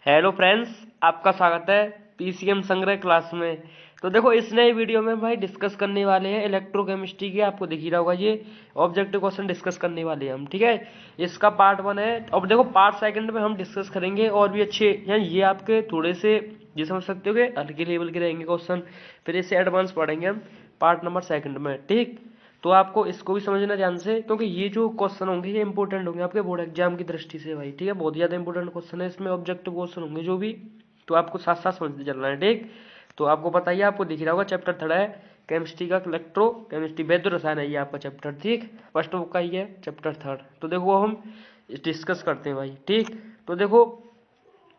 Hello friends, आपका स्वागत है पीसीएम संग्रह क्लास में। तो देखो, इस नए वीडियो में भाई डिस्कस करने वाले हैं इलेक्ट्रोकेमिस्ट्री के। आपको दिख ही रहा होगा, ये ऑब्जेक्टिव क्वेश्चन डिस्कस करने वाले हैं हम। ठीक है, इसका पार्ट 1 है। अब देखो, पार्ट सेकंड में हम डिस्कस करेंगे और भी अच्छे, यानी ये आपके थोड़े से ये समझ सकते हो कि हल्के लेवल के रहेंगे क्वेश्चन, फिर इससे एडवांस पढ़ेंगे हम पार्ट नंबर सेकंड में। ठीक, तो आपको इसको भी समझना ध्यान से, क्योंकि ये जो क्वेश्चन होंगे ये इंपॉर्टेंट होंगे आपके बोर्ड एग्जाम की दृष्टि से भाई। ठीक है, बहुत ज़्यादा इंपॉर्टेंट क्वेश्चन है, इसमें ऑब्जेक्टिव क्वेश्चन होंगे जो भी, तो आपको साथ साथ समझते चलना है। ठीक, तो आपको पता ही है, आपको दिख रहा होगा चैप्टर 3 है केमिस्ट्री का, इलेक्ट्रो केमिस्ट्री वैद्य रसायन है ये आपका चैप्टर। ठीक, फर्स्ट बुक का ही है चैप्टर 3। तो देखो हम डिस्कस करते हैं भाई। ठीक, तो देखो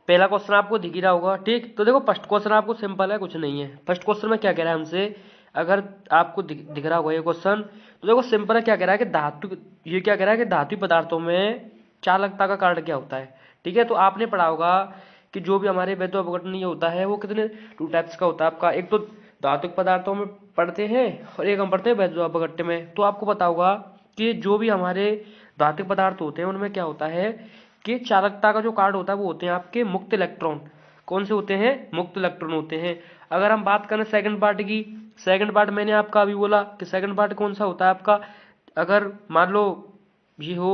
पहला क्वेश्चन आपको दिख ही रहा होगा। ठीक, तो देखो फर्स्ट क्वेश्चन आपको सिंपल है, कुछ नहीं है। फर्स्ट क्वेश्चन में क्या कह रहा है हमसे, अगर आपको दिख रहा होगा ये क्वेश्चन, तो देखो सिंपल है। क्या कह रहा है कि धातु, ये क्या कह रहा है कि धातु पदार्थों में चालकता का कारण क्या होता है। ठीक है, तो आपने पढ़ा होगा कि जो भी हमारे वैद्य अपघटनीय होता है वो कितने 2 टाइप्स का होता है आपका। एक तो धातुक पदार्थों में पढ़ते हैं और एक हम पढ़ते हैं वैद्य अपघट्य में। तो आपको पता होगा कि जो भी हमारे धातुक पदार्थ होते हैं उनमें क्या होता है कि चालकता का जो कार्ड होता है वो होते हैं आपके मुक्त इलेक्ट्रॉन। कौन से होते हैं? मुक्त इलेक्ट्रॉन होते हैं। अगर हम बात करें सेकंड पार्ट की, सेकंड पार्ट मैंने आपका अभी बोला कि सेकंड पार्ट कौन सा होता है आपका, अगर मान लो ये हो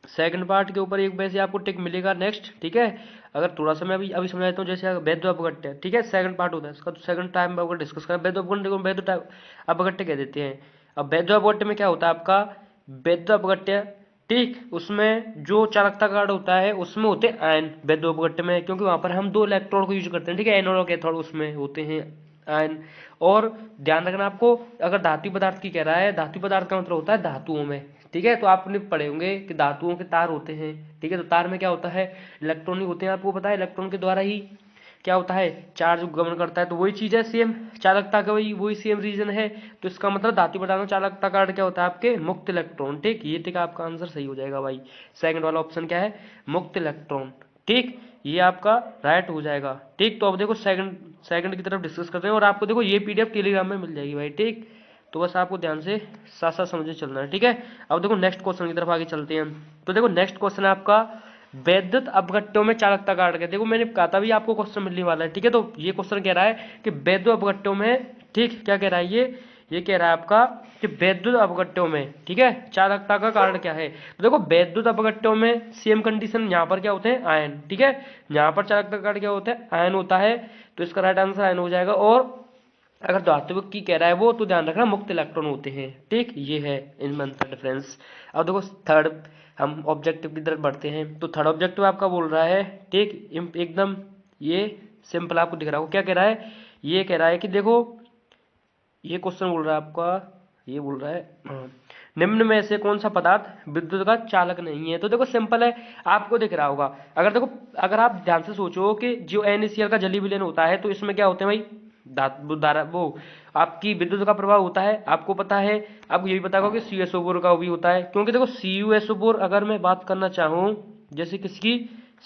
सेकंड पार्ट के ऊपर एक वैसे आपको टिक मिलेगा नेक्स्ट। ठीक है, अगर थोड़ा सा मैं अभी अभी समझाता हूँ, जैसे वैद्य अपघट्य, ठीक है, सेकंड पार्ट होता है इसका, तो सेकंड टाइम अगर डिस्कस करें वैद्य अपघट्य को वैद्य अपघट्य कह देते हैं। अब वैद्य अपघट्य में क्या होता है आपका, वैद्य अपघट्य, ठीक, उसमें जो चालकता कार्ड होता है उसमें होते हैं आयन वैद्य अपघट्य में, क्योंकि वहां पर हम 2 इलेक्ट्रोड को यूज करते हैं। ठीक है, एनोड और कैथोड, उसमें होते हैं आयन। और ध्यान रखना आपको, अगर धातु पदार्थ की कह रहा है, धातु पदार्थ का मतलब होता है धातुओं में। ठीक है, तो आपने पढ़े होंगे कि धातुओं के तार होते हैं। ठीक है, तो तार में क्या होता है, इलेक्ट्रॉन ही होते हैं। आपको पता है इलेक्ट्रॉन के द्वारा ही क्या होता है, चार्ज गमन करता है। तो वही चीज है सेम, चालकता का वही सेम रीजन है। तो इसका मतलब धातु पदार्थ में चालकता कार्ड क्या होता है आपके, मुक्त इलेक्ट्रॉन। ठीक, ये ठीक आपका आंसर सही हो जाएगा भाई। सेकंड वाला ऑप्शन क्या है, मुक्त इलेक्ट्रॉन। ठीक, ये आपका राइट हो जाएगा। ठीक, तो अब देखो सेकंड सेकंड की तरफ डिस्कस करते हैं, और आपको देखो ये पीडीएफ टेलीग्राम में मिल जाएगी भाई। ठीक, तो बस आपको ध्यान से साथ साथ समझे चलना है। ठीक है, अब देखो नेक्स्ट क्वेश्चन की तरफ आगे चलते हैं। तो देखो नेक्स्ट क्वेश्चन है आपका वैद्युत अपघट्यों में चालकता कार्ड का। देखो मैंने कहा था भी आपको क्वेश्चन मिलने वाला है। ठीक है, तो ये क्वेश्चन कह रहा है कि वैद्युत अपघट्यों में, ठीक, क्या कह रहा है ये कह रहा है आपका कि वैद्युत अपघट्यों में, ठीक है, चालकता का कारण क्या है। तो देखो वैद्युत अपघट्यों में सेम कंडीशन, यहाँ पर क्या होते हैं आयन। ठीक है, यहाँ पर चालकता का कारण क्या होता है, आयन होता है। तो इसका राइट आंसर आयन हो जाएगा। और अगर धातुक की कह रहा है वो, तो ध्यान रखना मुक्त इलेक्ट्रॉन होते हैं। ठीक, ये है इनमें अंतर डिफरेंस। अब देखो थर्ड, हम ऑब्जेक्टिव की तरफ बढ़ते हैं। तो थर्ड ऑब्जेक्टिव आपका बोल रहा है, ठीक, एकदम ये सिंपल आपको दिख रहा हो। क्या कह रहा है, ये कह रहा है कि देखो ये क्वेश्चन बोल रहा है आपका, ये बोल रहा है निम्न में से कौन सा पदार्थ विद्युत का चालक नहीं है। तो देखो सिंपल है, आपको दिख रहा होगा। अगर देखो, अगर आप ध्यान से सोचो कि जो NaCl का जली विलयन होता है, तो इसमें क्या होते हैं भाई, धारा वो आपकी विद्युत का प्रभाव होता है। आपको पता है, आपको ये भी पता होगा कि CuSO4 का भी होता है, क्योंकि देखो CuSO4 अगर मैं बात करना चाहूँ, जैसे किसकी,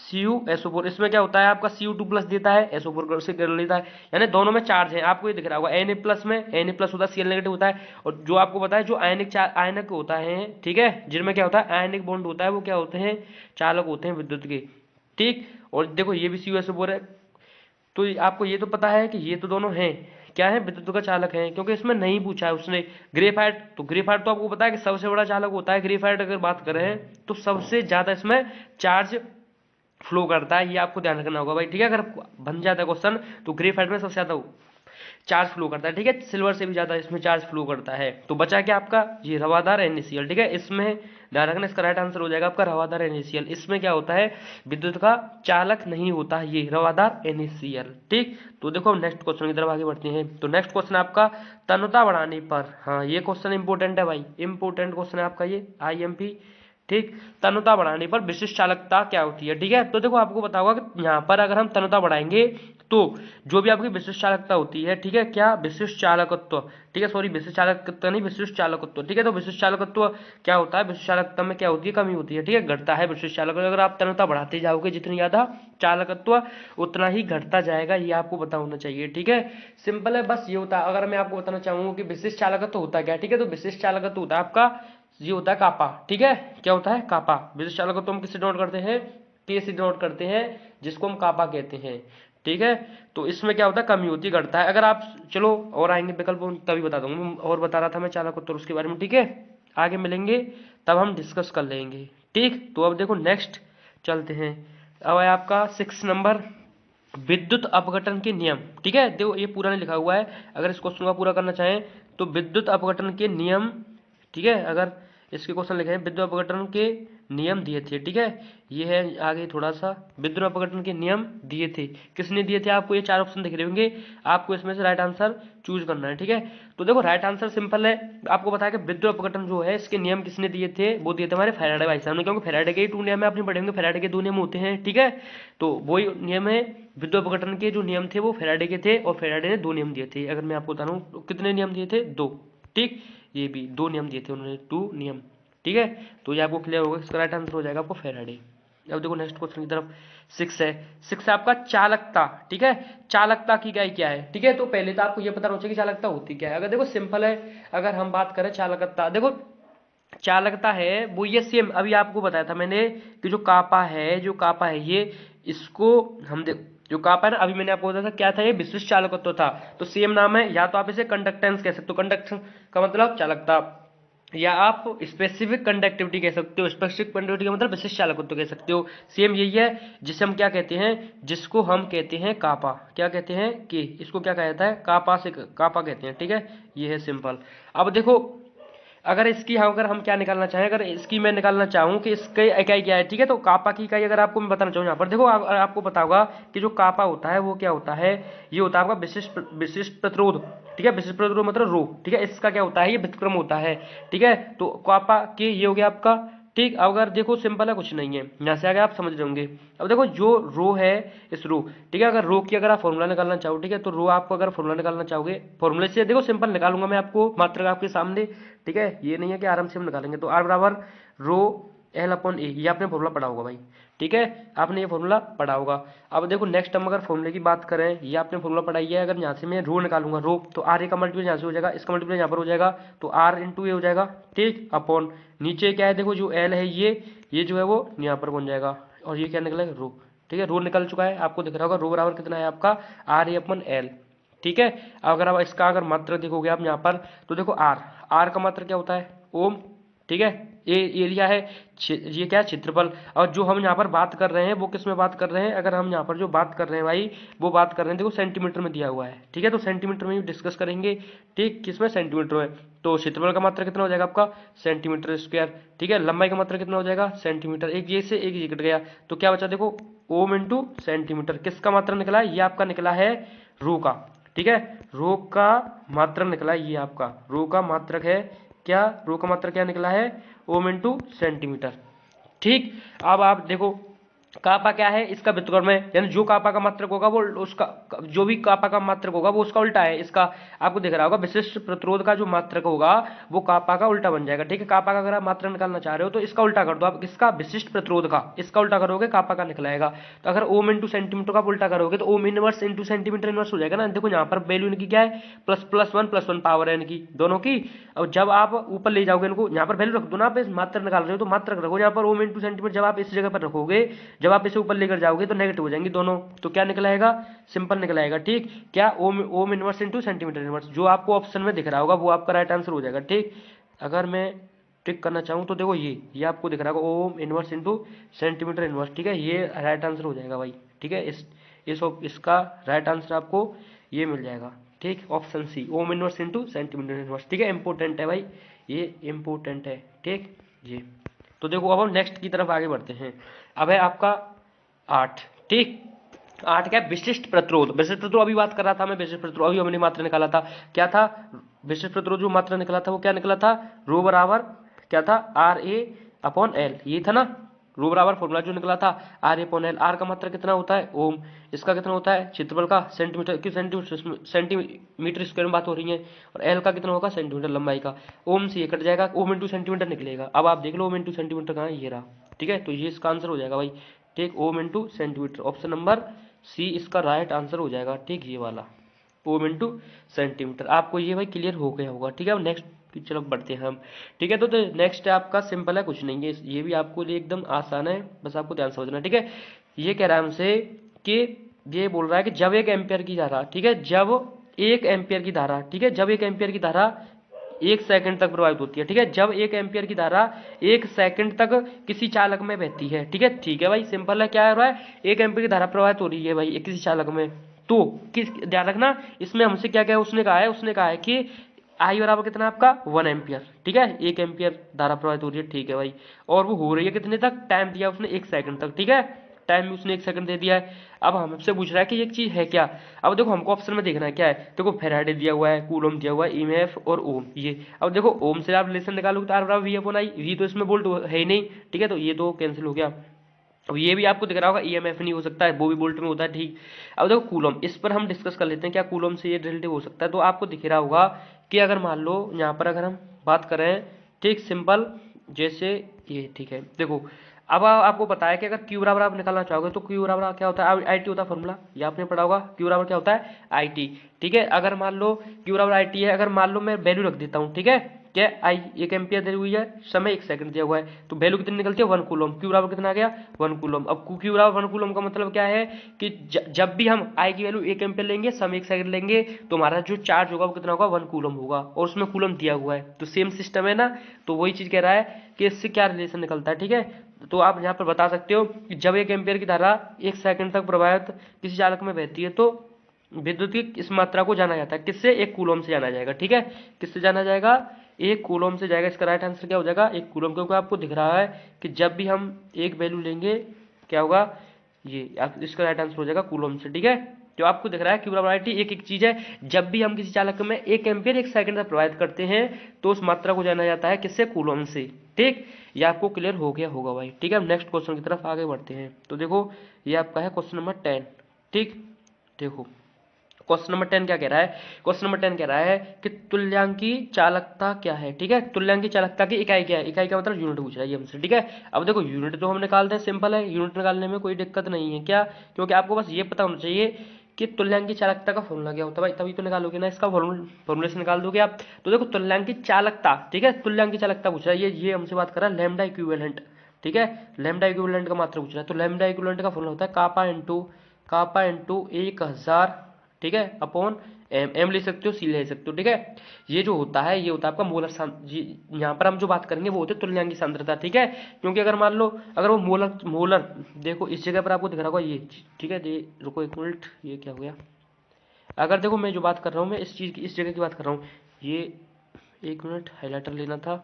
CuSO4, इसमें क्या होता है आपका Cu2+ देता है, SO4 से कर लेता है, यानी दोनों में चार्ज है। आपको ये दिख रहा होगा Na+ में Na+ होता है, Cl नेगेटिव होता है। और जो आपको पता है जो आयनिक होता है, ठीक है, जिनमें क्या होता है आयनिक बॉन्ड होता है, वो क्या होते हैं, चालक होते हैं विद्युत के। ठीक, और देखो ये भी CuSO4 है। तो आपको ये तो पता है कि ये तो दोनों हैं, क्या है, विद्युत का चालक है, क्योंकि इसमें नहीं पूछा है उसने। ग्रेफाइट, तो ग्रेफाइट तो आपको पता है कि सबसे बड़ा चालक होता है ग्रेफाइट। अगर बात करें तो सबसे ज्यादा इसमें चार्ज फ्लो करता है, ये आपको ध्यान रखना होगा भाई। ठीक है, अगर बन जाता है क्वेश्चन, तो ग्रेफाइट में सबसे ज्यादा चार्ज फ्लो करता है। ठीक है, सिल्वर से भी ज्यादा इसमें चार्ज फ्लो करता है। तो बचा क्या आपका, ये रवादार NaCl। ठीक है, इसमें ध्यान रखना, इसका राइट आंसर हो जाएगा आपका रवादार NaCl। इसमें क्या होता है, विद्युत का चालक नहीं होता है ये रवादार NaCl। ठीक, तो देखो नेक्स्ट क्वेश्चन की तरफ आगे बढ़ते हैं। तो नेक्स्ट क्वेश्चन आपका तन्यता बढ़ाने पर, हाँ ये क्वेश्चन इंपोर्टेंट है भाई, इंपोर्टेंट क्वेश्चन है आपका ये IMP। ठीक, तन्यता बढ़ाने पर विशिष्ट चालकता क्या होती है। ठीक है, तो देखो आपको पता होगा कि यहाँ पर अगर हम तन्यता बढ़ाएंगे तो जो भी आपकी विशिष्ट चालकता होती है, ठीक है, क्या, विशिष्ट चालकत्व, ठीक है, सॉरी विशिष्ट चालकत्व नहीं, विशिष्ट चालकत्व। ठीक है, तो विशिष्ट चालकत्व क्या होता है, विशिष्ट चालकत्व में क्या होती है, कमी होती है। ठीक है, घटता है विशिष्ट चालकत्व। अगर आप तन्यता बढ़ाते जाओगे जितनी ज्यादा चालकत्व, उतना ही घटता जाएगा, ये आपको पता होना चाहिए। ठीक है, सिंपल है, बस ये होता है। अगर मैं आपको बताना चाहूंगा कि विशिष्ट चालकत्व होता है क्या, ठीक है, तो विशिष्ट चालकत्व होता है आपका, ये होता है कापा। ठीक है, क्या होता है, कापा। विशिष्ट चालकत्व हम किससे डिनोट करते हैं, K से डिनोट करते हैं। जिसको हम कापा कहते हैं, ठीक है। तो इसमें क्या होता है, कमी होती है, घटता है। अगर आप चलो और आएंगे विकल्प तभी बता दूंगा, और बता रहा था मैं चालक उत्तर उसके बारे में, ठीक है। आगे मिलेंगे तब हम डिस्कस कर लेंगे, ठीक। तो अब देखो नेक्स्ट चलते हैं। अब है आपका 6 नंबर, विद्युत अपघटन के नियम, ठीक है। देखो ये पूरा नहीं लिखा हुआ है, अगर इस क्वेश्चन का पूरा करना चाहें तो विद्युत अपघटन के नियम, ठीक है। अगर इसके क्वेश्चन लिखे हैं विद्युत अपघटन के नियम दिए थे, ठीक है। ये है आगे थोड़ा सा, विद्युत अपघटन के नियम दिए थे, किसने दिए थे आपको, ये 4 ऑप्शन दिख रहे होंगे, आपको इसमें से राइट आंसर चूज करना है, ठीक है। तो देखो राइट आंसर सिंपल है, आपको बताया कि विद्युत अपघटन जो है इसके नियम किसने दिए थे, वो दिए थे हमारे फैराडे भाई साहब ने, क्योंकि फैराडे के ही 2 नियम है, आपने पढ़े होंगे फैराडे के 2 नियम होते हैं, ठीक है। तो वही नियम है, विद्युत अपघटन के जो नियम थे वो फैराडे के थे, और फैराडे ने 2 नियम दिए थे। अगर मैं आपको बता रहा हूँ तो कितने नियम दिए थे, 2, ठीक। ये भी 2 नियम दिए थे उन्होंने, 2 नियम, ठीक है। तो ये आपको क्लियर होगा, इसका राइट आंसर हो जाएगा आपको फैराडे। अब देखो नेक्स्ट क्वेश्चन की तरफ, 6 है। 6 है आपका चालकता, ठीक है। चालकता की इकाई क्या है, ठीक है। तो पहले तो आपको ये पता होना चाहिए कि चालकता होती क्या है। अगर देखो सिंपल है, अगर हम बात करें चालकता, देखो चालकता है वो ये सेम अभी आपको बताया था मैंने कि जो कापा है, जो कापा है ये, इसको हम जो कापा है ना, अभी मैंने आपको बताया था क्या था, ये विशिष्ट चालकत्व था। तो सेम नाम है, या तो आप इसे कंडक्टेंस कह सकते हो, कंडक्शन का मतलब चालकता, या आप स्पेसिफिक कंडक्टिविटी कह सकते हो, स्पेसिफिक कंडक्टिविटी का मतलब विशिष्ट चालकत्व कह सकते हो। सेम यही है जिसे हम क्या कहते हैं, जिसको हम कहते हैं कापा, क्या कहते हैं कि इसको क्या कहा जाता है, कापा से कापा कहते हैं, ठीक है। ये है सिंपल। अब देखो अगर इसकी अगर हम क्या निकालना चाहें, अगर इसकी मैं निकालना चाहूँ कि इसकी इकाई क्या है, ठीक है। तो कापा की इकाई अगर आपको मैं बताना चाहूँ यहाँ पर, देखो आपको पता होगा कि जो कापा होता है वो क्या होता है, ये होता है आपका विशिष्ट प्रतिरोध, ठीक है। विशिष्ट प्रतिरोध मतलब रो, ठीक है। इसका क्या होता है, ये व्युत्क्रम होता है, ठीक है। तो कापा के ये हो गया आपका, ठीक। अगर देखो सिंपल है, कुछ नहीं है, यहाँ से आगे आप समझ रहे होंगे। अब देखो जो रो है, इस रो, ठीक है, अगर रो की अगर आप फॉर्मूला निकालना चाहो, ठीक है, तो रो आपको अगर फॉर्मूला निकालना चाहोगे, फॉर्मूले से देखो सिंपल निकालूंगा मैं आपको मात्र आपके सामने, ठीक है। ये नहीं है कि आराम से हम निकालेंगे। तो आर बराबर रो एल अपॉन ए, ये आपने फॉर्मूला पढ़ा होगा भाई, ठीक है। आपने ये फॉर्मूला पढ़ा होगा। अब देखो नेक्स्ट हम अगर फॉर्मूले की बात करें, ये आपने फॉर्मूला पढ़ाई है, अगर यहाँ से मैं रो निकालूंगा, रो तो आर ए का मल्टीप्लाई यहाँ से हो जाएगा, इसका मल्टीप्लाई यहाँ पर हो जाएगा, तो आर इंटू ए हो जाएगा, ठीक। अपॉन नीचे क्या है, देखो जो एल है ये जो है वो यहाँ पर बन जाएगा, और ये क्या निकलेगा, रो, ठीक है। रो निकल चुका है, आपको दिख रहा होगा रो बराबर कितना है आपका, आर ए अपॉन एल, ठीक है। अगर आप इसका अगर मात्रक देखोगे आप यहाँ पर, तो देखो आर का मात्रक क्या होता है, ओम, ठीक है। ये एरिया है, ये क्या है, क्षेत्रफल। और जो हम यहाँ पर बात कर रहे हैं वो किस में बात कर रहे हैं, अगर हम यहाँ पर जो बात कर रहे हैं भाई, वो बात कर रहे हैं देखो सेंटीमीटर में दिया हुआ है, ठीक है। तो सेंटीमीटर में डिस्कस करेंगे, ठीक, किसमें, सेंटीमीटर में। तो क्षेत्रफल का मात्रा कितना हो जाएगा आपका, सेंटीमीटर स्क्वायर, ठीक है। लंबाई का मात्रा कितना हो जाएगा, सेंटीमीटर, एक ये से एक ये कट गया, तो क्या बचा, देखो ओम इंटू सेंटीमीटर, किसका मात्रा निकला है, ये आपका निकला है रो का, ठीक है। रो का मात्रक निकला है, ये आपका रो का मात्रक है, क्या रो का मात्रक क्या निकला है, ओम इंटू सेंटीमीटर, ठीक। अब आप देखो कापा क्या है, इसका व्युत्क्रम है, यानी जो कापा का मात्रक होगा वो उसका, जो भी कापा का मात्रक होगा वो उसका उल्टा है। इसका आपको दिख रहा होगा, विशिष्ट प्रतिरोध का जो मात्रक होगा वो कापा का उल्टा बन जाएगा, ठीक है। कापा का अगर आप मात्रक निकालना चाह रहे हो तो इसका उल्टा कर दो आप, किसका, विशिष्ट प्रतिरोध का, इसका उल्टा करोगे कापा का निकलाएगा। तो अगर ओम इंटू सेंटीमीटर का उल्टा करोगे तो ओम इनवर्स इंटू सेंटीमीटर इनवर्स हो जाएगा ना। देखो यहाँ पर वैल्यू इनकी क्या है, ++1 पावर है इनकी दोनों की। और जब आप ऊपर ले जाओगे इनको, यहाँ पर वैल्यू रख दो ना, आप मात्रक निकाल रहे हो तो मात्रक रखो यहाँ पर ओम इंटू सेंटीमीटर, जब आप इस जगह पर रखोगे, जब आप इसे ऊपर लेकर जाओगे तो नेगेटिव हो जाएंगे दोनों, तो क्या निकलाएगा, सिंपल निकलाएगा, ठीक। क्या, ओम इनवर्स इंटू सेंटीमीटर इनवर्स, जो आपको ऑप्शन में दिख रहा होगा वो आपका राइट आंसर हो जाएगा, ठीक। अगर मैं टिक करना चाहूँ तो देखो ये आपको दिख रहा होगा ओम इनवर्स इंटू सेंटीमीटर इनवर्स, ठीक है। ये राइट आंसर हो जाएगा भाई, ठीक है। इसका राइट आंसर आपको ये मिल जाएगा, ठीक, option C, ohm inverse into centimeter inverse, ठीक है। इंपॉर्टेंट है भाई, ये इंपॉर्टेंट है, ठीक। ये तो देखो अब हम नेक्स्ट की तरफ आगे बढ़ते हैं। अब है आपका 8, ठीक। 8 क्या, विशिष्ट प्रतिरोध, विशिष्ट प्रतिरोध अभी बात कर रहा था मैं, विशिष्ट प्रतिरोध अभी हमने मात्रा निकाला था, क्या था, विशिष्ट प्रतिरोध जो मात्रा निकाला था वो क्या निकला था, रो बराबर क्या था, आर ए अपॉन एल, ये था ना। रो बराबर फॉर्मूला जो निकला था R A upon L, R का मात्रा कितना होता है, ओम, इसका कितना होता है, क्षेत्रफल का, सेंटीमीटर की, सेंटीमीटर स्क्वायर में बात हो रही है, और एल का कितना होगा, सेंटीमीटर लंबाई का। ओम से ये कट जाएगा, ओम इंटू सेंटीमीटर निकलेगा। अब आप देख लो ओम इंटू सेंटीमीटर कहाँ है, ये रहा, ठीक है। तो ये इसका आंसर हो जाएगा भाई, ठीक, ohm into centimeter, option number C इसका राइट आंसर हो जाएगा, ठीक, ये वाला ओम इंटू सेंटीमीटर। आपको ये भाई क्लियर हो गया होगा, ठीक है। अब नेक्स्ट की चलो बढ़ते हैं हम, ठीक है। तो नेक्स्ट है आपका सिंपल है, कुछ नहीं है, ये भी आपको लिए एकदम आसान है, बस आपको ध्यान समझना, ठीक है। ये कह रहा है हमसे कि ये बोल रहा है कि जब 1 एम्पियर की धारा, ठीक है, जब 1 एम्पियर की धारा, ठीक है, जब 1 एम्पियर की धारा 1 सेकंड तक प्रवाहित होती है, ठीक है, जब 1 एम्पियर की धारा 1 सेकंड तक किसी चालक में बहती है, ठीक है भाई, सिंपल है, क्या हो रहा है, 1 एम्पियर की धारा प्रवाहित हो रही है भाई किसी चालक में, तो किस, ध्यान रखना इसमें हमसे क्या क्या उसने कहा है कि आई बराबर कितना आपका 1 एम्पियर, ठीक है, 1 एम्पियर धारा प्रवाहित हो रही है, ठीक है भाई, और वो हो रही है कितने तक, टाइम दिया उसने 1 सेकंड तक, ठीक है, टाइम भी उसने 1 सेकंड दे दिया है। अब हमसे पूछ रहा है कि एक चीज है क्या, अब देखो हमको ऑप्शन में देखना है क्या है, देखो फेराडे दिया हुआ है, कूलम दिया हुआ है, ईएमएफ और ओम, ये अब देखो ओम से आप रिलेशन निकालोगे तो आर बराबर वी अपॉन आई, वी तो इसमें वोल्ट है ही नहीं, ठीक है, तो ये तो कैंसिल हो गया। अब ये भी आपको दिख रहा होगा ईएमएफ नहीं हो सकता है, वो भी वोल्ट में होता है, ठीक। अब देखो कूलम, इस पर हम डिस्कस कर लेते हैं क्या कूलम से ये रिलेटिव हो सकता है, तो आपको दिख रहा होगा कि अगर मान लो यहाँ पर अगर हम बात करें, ठीक, सिंपल जैसे ये, ठीक है, देखो अब आपको पता है कि अगर क्यू बराबर आप निकालना चाहोगे तो क्यू बराबर क्या होता है, आई टी होता है फॉर्मूला, ये आपने पढ़ा होगा, क्यू बराबर क्या होता है, आई टी, ठीक है, अगर मान लो क्यू बराबर आई टी है, अगर मान लो मैं वैल्यू रख देता हूँ, ठीक है, क्या आई 1 एम्पियर दी हुई है, समय 1 सेकंड दिया हुआ है, तो वैल्यू कितनी निकलती है 1 कूलम, क्यू बराबर कितना आ गया 1 कूलम। अब क्यू बराबर 1 कूलम का मतलब क्या है कि जब भी हम आई की वैल्यू 1 एम्पियर लेंगे, समय 1 सेकंड लेंगे, तो हमारा जो चार्ज होगा वो कितना होगा 1 कूलम होगा, और उसमें कूलम दिया हुआ है, तो सेम सिस्टम है ना, तो वही चीज कह रहा है कि इससे क्या रिलेशन निकलता है, ठीक है, तो आप यहाँ पर बता सकते हो कि जब 1 एम्पियर की धारा 1 सेकंड तक प्रवाहित किसी चालक में बहती है तो विद्युत की इस मात्रा को जाना जाता है किससे, 1 कूलम से जाना जाएगा, ठीक है, किससे जाना जाएगा, 1 कूलम से जाएगा, इसका राइट आंसर क्या हो जाएगा 1 कूलम, क्योंकि आपको दिख रहा है कि जब भी हम एक वैल्यू लेंगे क्या होगा, ये इसका राइट आंसर हो जाएगा कूलम से, ठीक है, जो आपको दिख रहा है क्यू बराबर आई टी एक चीज है, जब भी हम किसी चालक में 1 एम्पियर 1 सेकंड तक प्रवाहित करते हैं तो उस मात्रा को जाना जाता है किससे, कूलम से, ठीक, ये आपको क्लियर हो गया होगा भाई, ठीक है। नेक्स्ट क्वेश्चन की तरफ आगे बढ़ते हैं, तो देखो ये आपका है क्वेश्चन नंबर 10, ठीक, देखो क्वेश्चन नंबर 10 क्या कह रहा है, क्वेश्चन नंबर 10 कह रहा है कि तुल्यांकी चालकता क्या है, ठीक है, तुल्यांकी चालकता की इकाई क्या है, इकाई का मतलब यूनिट पूछ रहा है ये हमसे, ठीक है। अब देखो यूनिट तो हम निकालते हैं, सिंपल है, यूनिट निकालने में कोई दिक्कत नहीं है क्या, क्योंकि आपको बस ये पता होना चाहिए कि तुल्यांकी चालकता का फॉर्मूला क्या होता है भाई, तभी तो निकालोगे ना, इसका फॉर्मूले से निकाल दोगे आप। तो देखो तुल्यांकी चालकता, ठीक है, तुल्यांकी चालकता पूछ रहा है, ये हमसे बात कर रहा है लैम्डा इक्विवेलेंट, ठीक है, लैम्डा इक्विवेलेंट का मात्रा पूछ रहा है, तो लैम्डा इक्विवेलेंट का फॉर्मूला होता है कापा इंटू 1000, ठीक है, अपॉन एम, एम ले सकते हो, सी ले सकते हो, ठीक है, ये जो होता है ये होता है आपका मोलर यहाँ पर हम जो बात करेंगे वो होती है तुल्यांकी सांद्रता, ठीक है, क्योंकि अगर मान लो अगर वो मोलर मोलर देखो इस जगह पर आपको दिख रहा होगा ये, ठीक है, ये रुको एक मिनट, ये क्या हो गया, अगर देखो मैं जो बात कर रहा हूँ मैं इस चीज़ की इस जगह की बात कर रहा हूँ, ये एक मिनट हाईलाइटर लेना था,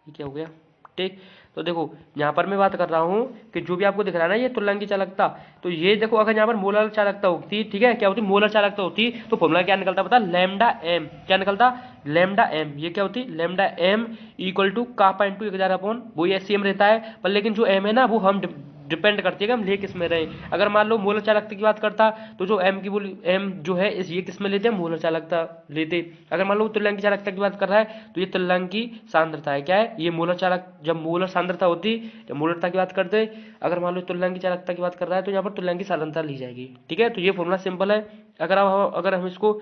ये क्या हो गया, ठीक, तो देखो यहाँ पर मैं बात कर रहा हूँ कि जो भी आपको दिख रहा है ना ये तुल्यांकी चालकता, तो ये देखो अगर यहाँ पर मोलर चालकता होती, ठीक है, क्या होती मोलर चालकता होती, तो फॉर्मूला क्या निकलता पता, लैम्डा एम, क्या निकलता लैम्डा एम, ये क्या होती lambda M equal to kappa into 1000 upon, वही एस एम रहता है, पर लेकिन जो एम है ना वो हम डिपेंड करती है कि हम ले किस में रहे, अगर मान लो मोलर चालकता की बात करता तो जो एम की बोली एम जो है इस ये किस में लेते हैं, मोलर चालकता लेते, अगर मान लो तुल्यांकी चालकता की बात कर रहा है तो ये तुल्यांकी सांद्रता है, क्या है ये मोलर चालक, जब मोलर सांद्रता होती जब मोलरता की बात करते, अगर मान लो तुल्यांकी चालकता की बात कर रहा है तो यहाँ पर तुल्यांकी सांद्रता ली जाएगी, ठीक है, तो ये फॉर्मूला सिंपल है। अगर हम इसको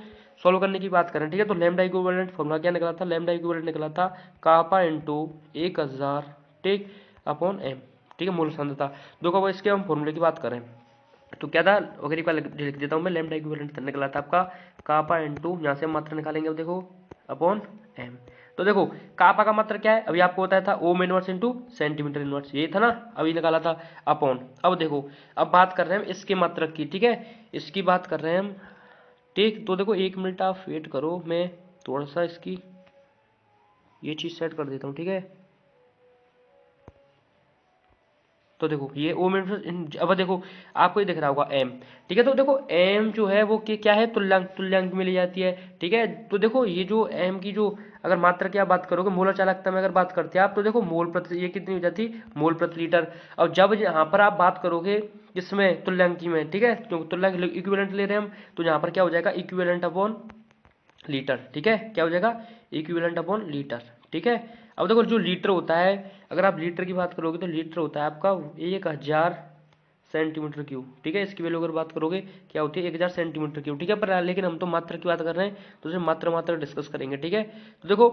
सॉल्व करने की बात करें, ठीक है, तो लैम्डा इक्विवेलेंट फॉर्मूला क्या निकला था, लैम्डा इक्विवेलेंट निकला था कापा इंटू 1000, ठीक, अपॉन एम, ठीक है, मोल सांद्रता। देखो अब इसके हम फॉर्मूले की बात करें तो क्या था, अगर एक बार लिख देता हूँ मैं, लैम्डा इक्विवेलेंट निकला था आपका कापा इंटू, यहाँ से हम मात्रा निकालेंगे, अब देखो अपॉन एम, तो देखो कापा का मात्रा क्या है, अभी आपको बताया था ओम इनवर्स इंटू सेंटीमीटर इनवर्स, ये था ना, अभी निकाला था अपॉन। अब देखो अब बात कर रहे हैं हम इसके मात्रक की, ठीक है, इसकी बात कर रहे हैं हम, ठीक, तो देखो 1 मिनट आप वेट करो, मैं थोड़ा सा इसकी ये चीज़ सेट कर देता हूँ, ठीक है, तो देखो ये ओ में अब देखो आपको ये दिख रहा होगा एम, ठीक है, तो देखो एम जो है वो क्या है तुल्यांक में ली जाती है, ठीक है, तो देखो ये जो एम की जो अगर मात्रा की आप बात करोगे मोलर चालकता में अगर बात करते हैं आप, तो देखो मोल प्रति ये कितनी हो जाती मोल प्रति लीटर, और जब यहाँ पर आप बात करोगे इसमें तुल्यांकी में, ठीक है, क्योंकि तुल्यांक इक्विवेलेंट ले रहे हैं हम, तो यहाँ पर क्या हो जाएगा इक्विवेलेंट अपॉन लीटर, ठीक है, क्या हो जाएगा इक्विवेलेंट अपॉन लीटर, ठीक है। अब देखो जो लीटर होता है, अगर आप लीटर की बात करोगे तो लीटर होता है आपका 1000 सेंटीमीटर क्यूब, ठीक है, इसकी वैल्यू अगर बात करोगे क्या होती है 1000 सेंटीमीटर क्यूब, ठीक है, पर लेकिन हम तो मात्रा की बात कर रहे हैं तो उसे मात्रा डिस्कस करेंगे, ठीक है। तो देखो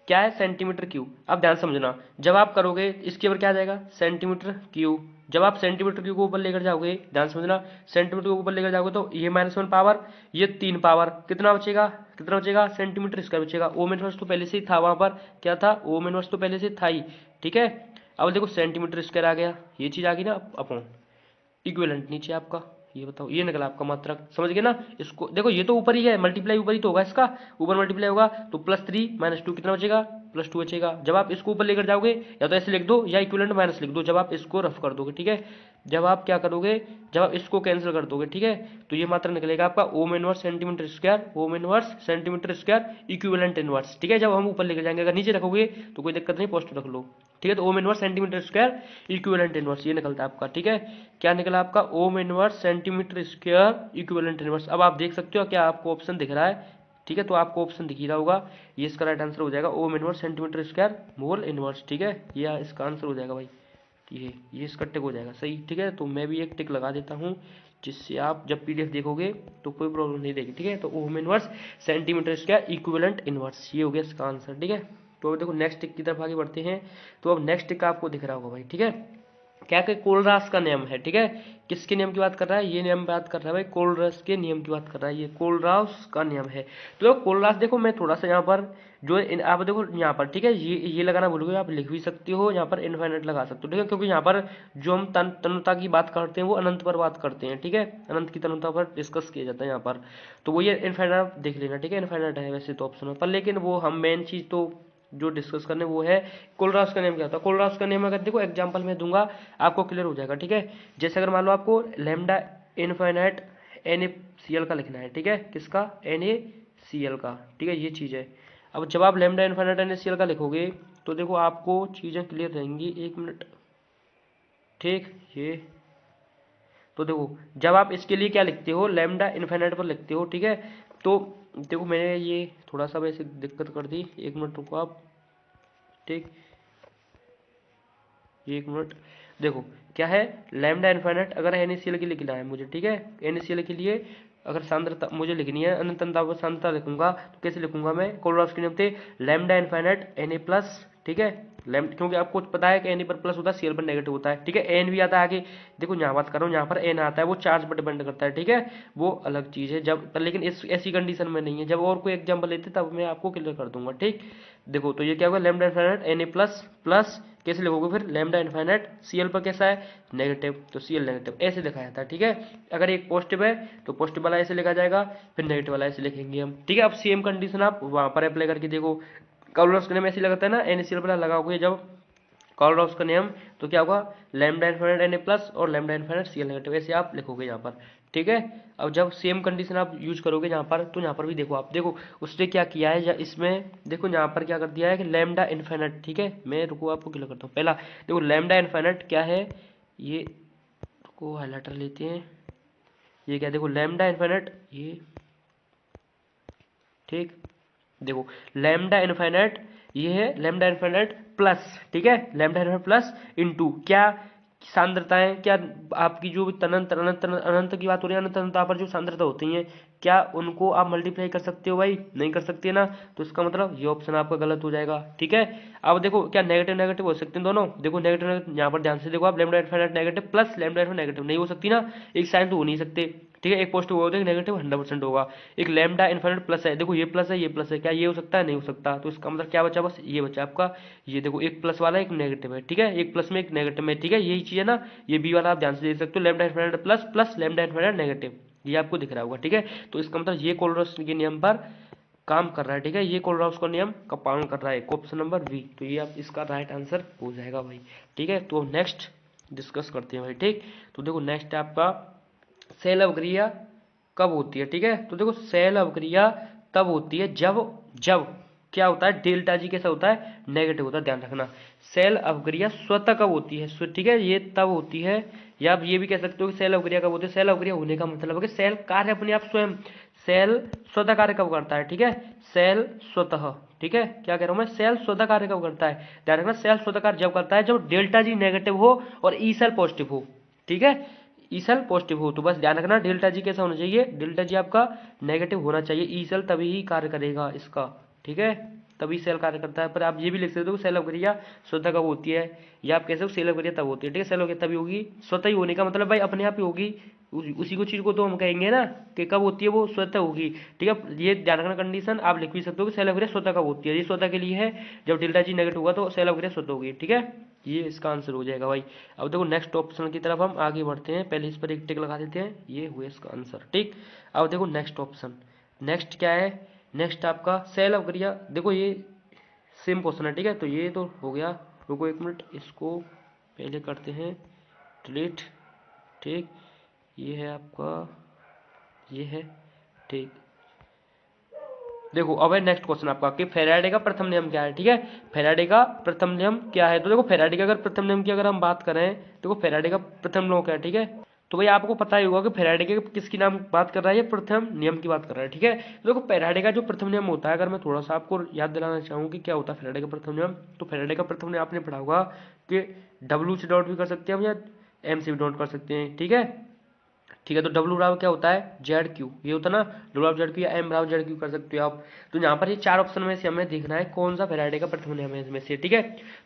क्या है, सेंटीमीटर क्यूब। अब ध्यान समझना, जब आप करोगे इसके ऊपर क्या आ जाएगा, सेंटीमीटर क्यूब। जब आप सेंटीमीटर क्यूब को ऊपर लेकर जाओगे, ध्यान समझना, सेंटीमीटर को ऊपर लेकर जाओगे तो ये -1 पावर, ये 3 पावर, कितना बचेगा, कितना बचेगा, सेंटीमीटर स्क्वायर बचेगा। ओम इनवर्स तो पहले से ही था, वहां पर क्या था, ओम इनवर्स तो पहले से था ही, ठीक है। अब देखो सेंटीमीटर स्क्वायर आ गया, ये चीज आ गई ना अपॉन इक्विवेलेंट नीचे आपका, ये बताओ, ये निकला आपका मात्रक, समझ गए ना। इसको देखो, ये तो ऊपर ही है, मल्टीप्लाई ऊपर ही तो होगा इसका, ऊपर मल्टीप्लाई होगा तो +3 -2 कितना बचेगा, +2 बचेगा। जब आप इसको ऊपर लेकर जाओगे या तो ऐसे लिख दो या इक्विवेलेंट माइनस लिख दो, जब आप इसको रफ कर दोगे, ठीक है। जब आप क्या करोगे, जब आप इसको कैंसिल कर दोगे, ठीक है, तो ये मात्रक निकलेगा आपका ohm inverse centimetre square, ohm inverse centimetre square equivalent inverse, ठीक है। जब हम ऊपर लेकर जाएंगे, अगर नीचे रखोगे तो कोई दिक्कत नहीं, पोस्ट रख लो, ठीक है। तो ohm inverse centimetre square equivalent inverse ये निकलता है आपका, ठीक है। क्या निकला आपका, ohm inverse centimetre square equivalent inverse. अब आप देख सकते हो क्या आपको ऑप्शन दिख रहा है, ठीक है, तो आपको ऑप्शन दिख ही रहा होगा, ये इसका राइट आंसर हो जाएगा, ohm inverse centimetre square mole inverse, ठीक है, ये इसका आंसर हो जाएगा भाई, ये इसका टिक हो जाएगा सही, ठीक है। तो मैं भी एक टिक लगा देता हूँ, जिससे आप जब पीडीएफ देखोगे तो कोई प्रॉब्लम नहीं देगी, ठीक है। तो ohm inverse centimetre square equivalent inverse, ये हो गया इसका आंसर, ठीक है। तो अब देखो नेक्स्ट टिक की तरफ आगे बढ़ते हैं। तो अब नेक्स्ट टिक आपको दिख रहा होगा भाई, ठीक है, क्या कि कोलरास का नियम है, ठीक है। किसके नियम की बात कर रहा है, ये नियम बात कर रहा है भाई, कोलरास के नियम की बात कर रहा है, ये कोलरास का नियम है। तो कोलरास देखो, मैं थोड़ा सा यहाँ पर जो आप देखो यहाँ पर, ठीक है, ये लगाना भूल गए, आप लिख भी सकते हो, यहाँ पर इनफाइनाइट लगा सकते हो, ठीक है, क्योंकि यहाँ पर जो हम तन्यता की बात करते हैं वो अनंत पर बात करते हैं, ठीक है, अनंत की तन्यता पर डिस्कस किया जाता है यहाँ पर। तो वो ये इनफाइनाइट देख लेना, ठीक है, इनफाइनाइट है वैसे तो ऑप्शन पर, लेकिन वो हम मेन चीज तो जो डिस्कस करने वो है कोलरास का नियम क्या होता है। कोलरास का नियम अगर देखो एग्जांपल में दूंगा आपको क्लियर हो जाएगा, ठीक है। जैसे अगर मान लो आपको लैम्डा इनफाइनाइट NaCl का लिखना है, ठीक है, किसका, NaCl का, ठीक है, ये चीज है। अब जब आप लैम्डा इनफाइनाइट NaCl का लिखोगे तो देखो आपको चीजें क्लियर रहेंगी, 1 मिनट, ठीक। ये तो देखो जब आप इसके लिए क्या लिखते हो, लैम्डा इनफाइनाइट पर लिखते हो, ठीक है। तो देखो मैंने ये थोड़ा सा वैसे दिक्कत कर दी, 1 मिनट रुको आप, ठीक, 1 मिनट। देखो क्या है, लैम्डा इनफाइनाइट अगर NaCl के लिए लिखना है मुझे, ठीक है, NaCl के लिए अगर सांद्रता मुझे लिखनी है, अनंत सांद्रता लिखूंगा तो कैसे लिखूंगा मैं, कोलरास के नियम से लैम्डा इनफाइनाइट Na+, ठीक है, क्योंकि आपको पता है कि Na पर प्लस होता है, Cl पर नेगेटिव होता है, ठीक है। N भी आता है आगे, देखो यहाँ बात कर रहा हूँ, यहाँ पर N आता है, वो चार्ज पर डिपेंड करता है, ठीक है, वो अलग चीज है जब पर, लेकिन इस ऐसी कंडीशन में नहीं है। जब और कोई एग्जाम्पल लेते तब मैं आपको क्लियर कर दूंगा, ठीक। देखो तो ये क्या होगा, लैम्डा इनफाइनाइट Na+, प्लस कैसे लिखोगे फिर, लैम्डा इनफाइनाइट Cl पर कैसा है, नेगेटिव, तो Cl नेगेटिव ऐसे लिखा जाता है, ठीक है। अगर एक पॉजिटिव है तो पॉजिटिव वाला ऐसे लिखा जाएगा, फिर नेगेटिव वाला ऐसे लिखेंगे हम, ठीक है। अब सेम कंडीशन आप वहां पर अप्लाई करके देखो, कोलरास का नियम ऐसे लगाता है ना, NaCl पर लगाओगे जब कोलरास का नियम तो क्या होगा, लैम्डा इनफाइनाइट Na+ और लैम्डा इनफाइनाइट Cl नेगेटिव ऐसे आप लिखोगे यहाँ पर, ठीक है। अब जब सेम कंडीशन आप यूज करोगे यहाँ पर, तो यहाँ पर भी देखो आप, देखो उसने क्या किया है, इसमें देखो यहाँ पर क्या कर दिया है कि लैम्डा इनफाइनाइट, ठीक है, मैं रुको आपको क्लियर करता हूँ। पहला देखो लैम्डा इनफाइनाइट क्या है, ये को हाईलाइटर लेते हैं, ये क्या, देखो लैम्डा इनफाइनाइट ये, ठीक, देखो लैम्डा इनफाइनाइट ये है लैम्डा इनफाइनाइट प्लस, ठीक है, लैम्डा इनफाइनाइट प्लस इनटू क्या, सांद्रताएं क्या आपकी जो अनंत अनंत अनंत की बात हो रही है, अनंत अनंत पर जो सांद्रता होती हैं, क्या उनको आप मल्टीप्लाई कर सकते हो भाई, नहीं कर सकते ना, तो इसका मतलब ये ऑप्शन आपका गलत हो जाएगा, ठीक है। अब देखो क्या नेगेटिव नेगेटिव हो सकते हैं दोनों, देखो नेगेटिव नेगेटिव यहाँ पर ध्यान से देखो आप, lambda infinite negative plus lambda infinite negative नहीं हो सकती ना, एक साइन तो हो नहीं सकते, ठीक है। एक पॉजिटिव होगा तो एक नेगेटिव 100% होगा, एक लैम्डा इनफाइनाइट प्लस है, देखो ये प्लस है ये प्लस है, क्या ये हो सकता है, नहीं हो सकता, तो इसका मतलब क्या बचा, बस ये बचा आपका, ये देखो एक प्लस वाला एक नेगेटिव है, ठीक है, एक प्लस में एक नेगेटिव में, ठीक है, यही चीज है ना, ये बी वाला आप ध्यान से देख सकते हो, lambda infinite plus plus lambda infinite negative, ये आपको दिख रहा होगा, ठीक है। तो इसका मतलब ये कोलरास के नियम पर काम कर रहा है, ठीक है, ये कोलरास का नियम का पालन कर रहा है, ऑप्शन नंबर बी, तो ये आप इसका राइट आंसर हो जाएगा भाई, ठीक है। तो नेक्स्ट डिस्कस करते हैं भाई, ठीक। तो देखो नेक्स्ट आपका सेल अवक्रिया कब होती है, ठीक है। तो देखो सेल अवक्रिया तब होती है जब जब क्या होता है, डेल्टा जी कैसा होता है, नेगेटिव होता है, ध्यान रखना। सेल अवक्रिया स्वतः कब होती है, ठीक है, ये तब होती है, या आप ये भी कह सकते हो कि सेल अवक्रिया कब होती है, सेल अवक्रिया होने का मतलब है कि सेल कार्य अपने आप स्वयं, सेल स्वतः कार्य कब करता है, ठीक है, सेल स्वतः, ठीक है, क्या कह रहा हूं मैं, सेल स्वतः कार्य कब करता है, ध्यान रखना, सेल स्वतः कार्य जब करता है जब डेल्टा जी नेगेटिव हो और ई सेल पॉजिटिव हो, ठीक है, ई सेल पॉजिटिव हो, तो बस ध्यान रखना डेल्टा जी कैसा होना चाहिए, डेल्टा जी आपका नेगेटिव होना चाहिए, ई सेल तभी ही कार्य करेगा इसका, ठीक है। तभी सेल कार्य करता है। पर आप ये भी लिख सकते हो सेल अवक्रिया स्वतः कब होती है, या आप कह सकते हो सेल अवक्रिया तब होती है, ठीक है। सेल अवक्रिया तभी होगी, स्वतः ही होने का मतलब भाई अपने आप ही होगी, उसी को चीज को तो हम कहेंगे ना कि कब होती है, वो स्वतः होगी, ठीक है। ये ध्यान रखना कंडीशन, आप लिख भी सकते हो कि सेल अवक्रिया स्वतः कब होती है, ये स्वतः के लिए है, जब डेल्टा जी नेगेटिव होगा तो सेल अवक्रिया स्वतः होगी, ठीक है। ये इसका आंसर हो जाएगा भाई। अब देखो नेक्स्ट ऑप्शन की तरफ हम आगे बढ़ते हैं, पहले इस पर एक टिक लगा देते हैं, ये हुआ इसका आंसर, ठीक। अब देखो नेक्स्ट ऑप्शन, नेक्स्ट क्या है, नेक्स्ट आपका सेल अवक्रिया, देखो ये सेम क्वेश्चन है, ठीक है। तो ये तो हो गया, रुको एक मिनट, इसको पहले करते हैं डिलीट, ठीक। ये है आपका, ये है, ठीक। देखो अब है नेक्स्ट क्वेश्चन आपका कि फैराडे का प्रथम नियम क्या है, ठीक है। फैराडे का प्रथम नियम क्या है, तो देखो फैराडे का अगर प्रथम नियम की अगर हम बात करें, देखो फैराडे का प्रथम नियम क्या है, ठीक है। तो भाई आपको पता ही होगा कि फैराडे के किसकी नाम बात कर रहा है, ये प्रथम नियम की बात कर रहा है, ठीक है। तो देखो फैराडे का जो प्रथम नियम होता है, अगर मैं थोड़ा सा आपको याद दिलाना चाहूँ कि क्या होता है फैराडे का प्रथम नियम, तो फैराडे का प्रथम नियम आपने पढ़ा होगा कि डब्ल्यू से डॉट भी कर सकते हैं हम, या एम से भी डॉट कर सकते हैं, ठीक है। ठीक है, तो डब्ल्यू बराबर क्या होता है, जेड क्यू, ये होता है ना, डब्ल्यू बराबर जेड क्यू या एम बराबर जेड क्यू कर सकते हो आप। तो यहाँ पर ये चार ऑप्शन में से हमें देखना है कौन सा फैराडे का प्रथम नियम है इसमें से, ठीक है।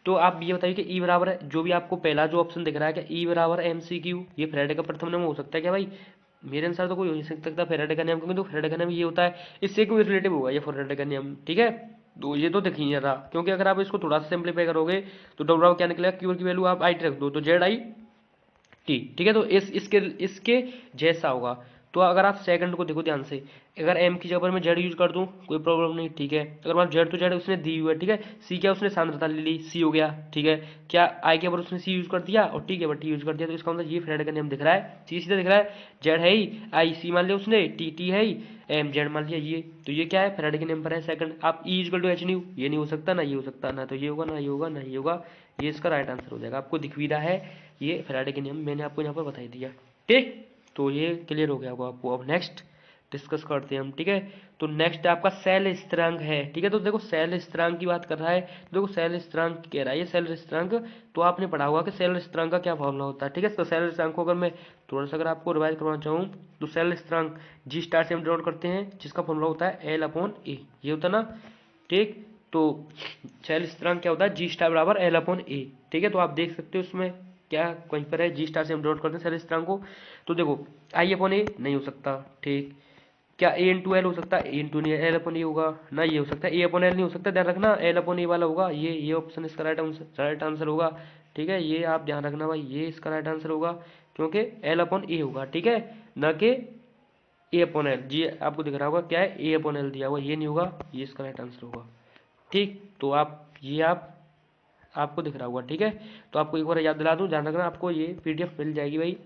तो आप ये बताइए कि ई बराबर है, जो भी आपको पहला जो ऑप्शन दिख रहा है, क्या ई बराबर एम सी क्यू ये फैराडे का प्रथम नियम हो सकता है क्या भाई? मेरे अनुसार तो कोई हो नहीं सकता फैराडे का नियम, क्योंकि तो फैराडे का नियम ये होता है, इससे कोई रिलेटिव होगा ये फैराडे का नियम, ठीक है। तो ये तो देखिए जरा, क्योंकि अगर आप इसको थोड़ा सा सिंप्लीफाई करोगे तो डब्ल्यू बराबर क्या निकलेगा, क्यू की वैल्यू आप आई टी रख दो तो जेड आई टी, ठीक है। तो इसके इसके जैसा होगा। तो अगर आप सेकंड को देखो ध्यान से, अगर एम की जगह पर मैं जेड यूज कर दूं कोई प्रॉब्लम नहीं, ठीक है। अगर मान जेड तो जेड उसने दी हुई है, ठीक है। सी क्या उसने सांद्रता ले ली, सी हो गया, ठीक है। क्या आई के ऊपर उसने सी यूज कर दिया और टी के ऊपर टी यूज कर दिया, तो इसका मतलब ये फैराडे का नियम दिख रहा है, सी सीधा दिख रहा है, जेड है ही, आई सी मान लिया उसने, टी टी है ही, एम जेड मान लिया ये, तो ये क्या है फैराडे के नियम पर है सेकंड। आप E equal to H nu, ये नहीं हो सकता ना, ये हो सकता ना, तो ये होगा ना, ये होगा ना, ये होगा, ये इसका राइट आंसर हो जाएगा। आपको दिख भी रहा है ये फैराडे के नियम मैंने आपको यहाँ पर बता दिया, ठीक। तो ये क्लियर हो गया होगा आपको। अब नेक्स्ट डिस्कस करते हैं हम, ठीक है। तो नेक्स्ट आपका सेल स्थिरांक है, ठीक है। तो देखो सेल स्थिरांक की बात कर रहा है, तो देखो सेल स्थिरांक कह रहा है, ये सेल स्थिरांक, तो आपने पढ़ा होगा कि सेल स्थिरांक का क्या फॉर्मूला होता है, ठीक है। तो सेल स्थिरांक को अगर मैं थोड़ा सा अगर आपको रिवाइज करवाना चाहूँ, तो सेल स्थिरांक जी स्टार से हम डिनोट करते हैं, जिसका फॉर्मूला होता है एल अपॉन ए, ये होता है ना, ठीक। तो सेल स्थिरांक क्या होता है, जी स्टार बराबर एल अपॉन ए, ठीक है। तो आप देख सकते हो उसमें क्या कहीं पर है, जी स्टार से हम डिनोट करते हैं सेल स्थिरांक को। तो देखो आई अपॉन ए नहीं हो सकता, ठीक। क्या ए इंटू एल हो सकता है, ए इंटू नहीं, एल अपॉन ए होगा ना, ये हो सकता है, ए अपॉन एल नहीं हो सकता, ध्यान रखना, एल अपॉन ए वाला होगा, ये ऑप्शन इसका राइट आंसर होगा, ठीक है। ये आप ध्यान रखना भाई, ये इसका राइट आंसर होगा, क्योंकि एल अपॉन ए होगा, ठीक है, न कि ए अपॉन एल। जी आपको दिख रहा होगा क्या है, ए अपॉन एल दिया हुआ, ये नहीं होगा, ये इसका राइट आंसर होगा, ठीक। तो आप ये आपको दिख रहा होगा, ठीक है। तो आपको एक बार याद दिला दूं, ध्यान रखना, आपको ये पीडीएफ मिल जाएगी भाई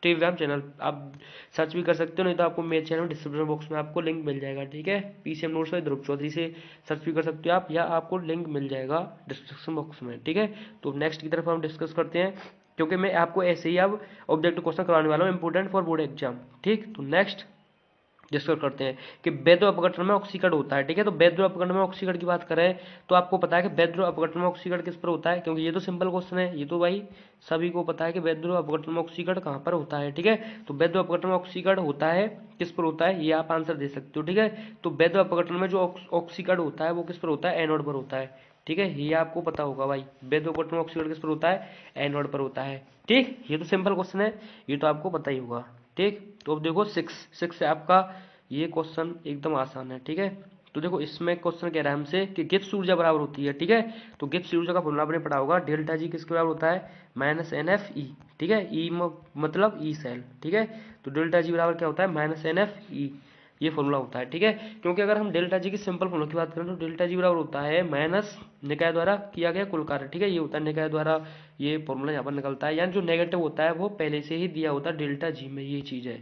टेलीग्राम चैनल, आप सर्च भी कर सकते हो, नहीं तो आपको मेरे चैनल डिस्क्रिप्शन बॉक्स में आपको लिंक मिल जाएगा, ठीक है। पीसीएम नोट्स बाय ध्रुव चौधरी से सर्च भी कर सकते हो आप, या आपको लिंक मिल जाएगा डिस्क्रिप्शन बॉक्स में, ठीक है। तो नेक्स्ट की तरफ हम डिस्कस करते हैं, क्योंकि मैं आपको ऐसे ही अब ऑब्जेक्टिव क्वेश्चन करवाने वाला हूँ इंपोर्टेंट फॉर बोर्ड एग्जाम, ठीक। तो नेक्स्ट डिस्कस करते हैं कि बैद्य अपघटन में ऑक्सीकरण होता है, ठीक है। तो बैद्य अपघटन में ऑक्सीकरण की बात करें तो आपको पता है कि बैद्य अपघटन में ऑक्सीकरण किस पर होता है, क्योंकि ये तो सिंपल क्वेश्चन है, ये तो भाई सभी को पता है कि बैद्य अपघटन में ऑक्सीकरण कहाँ पर होता है, ठीक है। तो बैद्य अपघटन में ऑक्सीकरण होता है किस पर होता है, ये आप आंसर दे सकते हो, ठीक है। तो बैद्य अपघटन में जो ऑक्सीकरण होता है वो किस पर होता है, एनोड पर होता है, ठीक है। ये आपको पता होगा भाई, बैद्य अपघटन में ऑक्सीकरण किस पर होता है, एनोड पर होता है, ठीक। ये तो सिंपल क्वेश्चन है, ये तो आपको पता ही होगा, ठीक। तो अब देखो सिक्स से आपका ये क्वेश्चन एकदम आसान है, ठीक है। तो देखो इसमें क्वेश्चन कह रहा है हमसे कि गिब्स ऊर्जा बराबर होती है, ठीक है। तो गिब्स ऊर्जा का फॉर्मूला आपने पढ़ा होगा, डेल्टा जी किसके बराबर होता है, माइनस एन एफ ई, ठीक है। ई मतलब ई सेल, ठीक है। तो डेल्टा जी बराबर क्या होता है, माइनस एन एफ ई, ये फॉर्मूला होता है, ठीक है। क्योंकि अगर हम डेल्टा जी की सिंपल फॉर्मूला की बात करें तो डेल्टा जी बराबर होता है माइनस निकाय द्वारा किया गया कुल कार्य, ठीक है। ये होता है निकाय द्वारा, ये फॉर्मूला यहाँ पर निकलता है, यानी जो नेगेटिव होता है वो पहले से ही दिया होता है डेल्टा जी में, ये चीज़ है,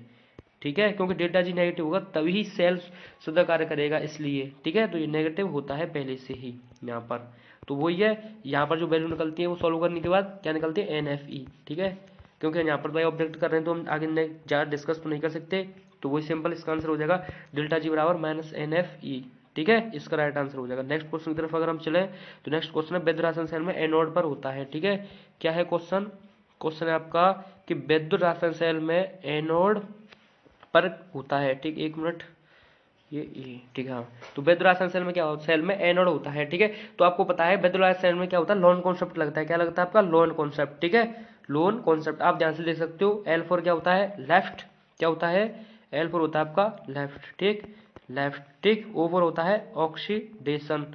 ठीक है। क्योंकि डेल्टा जी नेगेटिव होगा तभी सेल शुद्ध कार्य करेगा, इसलिए, ठीक है। तो ये नेगेटिव होता है पहले से ही यहाँ पर, तो वही है, यहाँ पर जो वैल्यू निकलती है वो सॉल्व करने के बाद क्या निकलती है, एन एफ ई, ठीक है। क्योंकि यहाँ पर भाई ऑब्जेक्ट कर रहे हैं तो हम आगे ज़्यादा डिस्कस तो नहीं कर सकते, तो वही सिंपल इसका आंसर हो जाएगा डेल्टा जी बराबर माइनस एन एफ ई, ठीक है। इसका राइट आंसर हो जाएगा। नेक्स्ट क्वेश्चन की तरफ अगर हम चले तो नेक्स्ट क्वेश्चन है वैद्युत रासायन सेल में एनोड पर होता है, ठीक है। क्या है क्वेश्चन, क्वेश्चन है आपका कि वैद्युत रासायन सेल में एनोड पर होता है, ठीक। एक मिनट ये ठीक है हाँ। तो वैद्यनारायण सेल में क्या होता है, सेल में एनोड होता है, ठीक है। तो आपको पता है वैद्यनारायण सेल में क्या होता है, लोन कॉन्सेप्ट लगता है, क्या लगता है आपका, लोन कॉन्सेप्ट, ठीक है। लोन कॉन्सेप्ट आप ध्यान से देख सकते हो। L4 क्या होता है, लेफ्ट, क्या होता है, L4 होता है आपका लेफ्ट, ठीक, लेफ्ट, ठीक। O4 होता है ऑक्सीडेशन,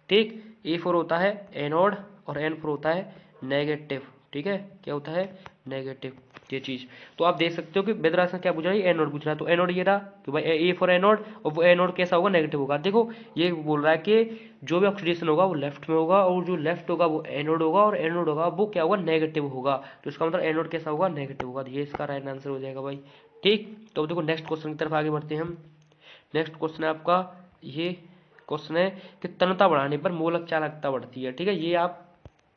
ठीक। A4 होता है एनोड और N4 होता है नेगेटिव, ठीक है, क्या होता है, नेगेटिव, ये चीज। तो आप देख सकते हो कि वैद्यनारायण क्या पूछ रहा है, एनोड पूछ रहा है। तो एनोड ये रहा कि भाई ए फॉर एनोड, और वो एनोड कैसा होगा, नेगेटिव होगा। देखो ये बोल रहा है कि जो भी ऑक्सीडेशन होगा वो लेफ्ट में होगा, और जो लेफ्ट होगा वो एनोड होगा, और एनोड होगा वो क्या होगा, नेगेटिव होगा। तो इसका मतलब एनोड कैसा होगा, नेगेटिव होगा। तो ये इसका राइट आंसर हो जाएगा भाई, ठीक। तो अब देखो नेक्स्ट क्वेश्चन की तरफ आगे बढ़ते हैं हम। नेक्स्ट क्वेश्चन है आपका, ये क्वेश्चन है कि तन्यता बढ़ाने पर मोलक चालकता बढ़ती है, ठीक है। ये आप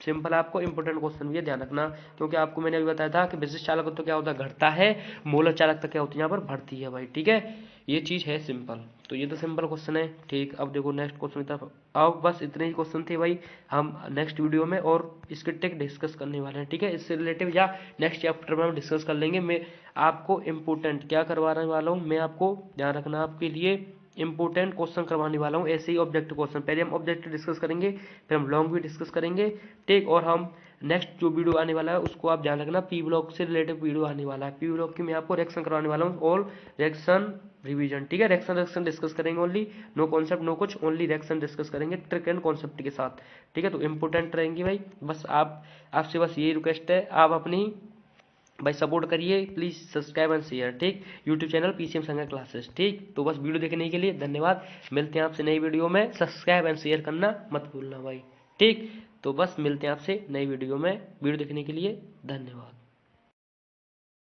सिंपल, आपको इंपोर्टेंट क्वेश्चन भी है, ध्यान रखना, क्योंकि आपको मैंने अभी बताया था कि विशिष्ट चालकत्व तो क्या होता है, घटता है, मोलक चालकता क्या होती है, यहाँ पर बढ़ती है भाई, ठीक है। ये चीज है सिंपल। तो ये तो सिंपल क्वेश्चन है, ठीक। अब देखो नेक्स्ट क्वेश्चन की तरफ। अब बस इतने ही क्वेश्चन थे भाई, हम नेक्स्ट वीडियो में और इसके टेक डिस्कस करने वाले हैं, ठीक है। इससे रिलेटिव या नेक्स्ट चैप्टर में हम डिस्कस कर लेंगे। मैं आपको इंपोर्टेंट क्या करवाने वाला हूँ, मैं आपको ध्यान रखना आपके लिए इंपोर्टेंट क्वेश्चन करवाने वाला हूँ, ऐसे ही ऑब्जेक्टिव क्वेश्चन। पहले हम ऑब्जेक्टिव डिस्कस करेंगे, फिर हम लॉन्ग भी डिस्कस करेंगे, ठीक। और हम नेक्स्ट जो वीडियो आने वाला है उसको आप ध्यान रखना, पी ब्लॉक से रिलेटेड वीडियो आने वाला है। पी ब्लॉक की मैं आपको रिएक्शन करवाने वाला हूँ, ऑल रिएक्शन रिवीजन, ठीक है। रिएक्शन डिस्कस करेंगे ओनली, नो कॉन्सेप्ट नो कुछ, ओनली रिएक्शन डिस्कस करेंगे ट्रिक एंड कॉन्सेप्ट के साथ, ठीक है। तो इंपोर्टेंट रहेंगी भाई। बस आपसे बस यही रिक्वेस्ट है, आप अपनी भाई सपोर्ट करिए, प्लीज सब्सक्राइब एंड शेयर, ठीक। यूट्यूब चैनल पीसीएम संघ क्लासेस, ठीक। तो बस वीडियो देखने के लिए धन्यवाद। मिलते हैं आपसे नई वीडियो में, सब्सक्राइब एंड शेयर करना मत भूलना भाई, ठीक। तो बस मिलते हैं आपसे नई वीडियो में, वीडियो देखने के लिए धन्यवाद।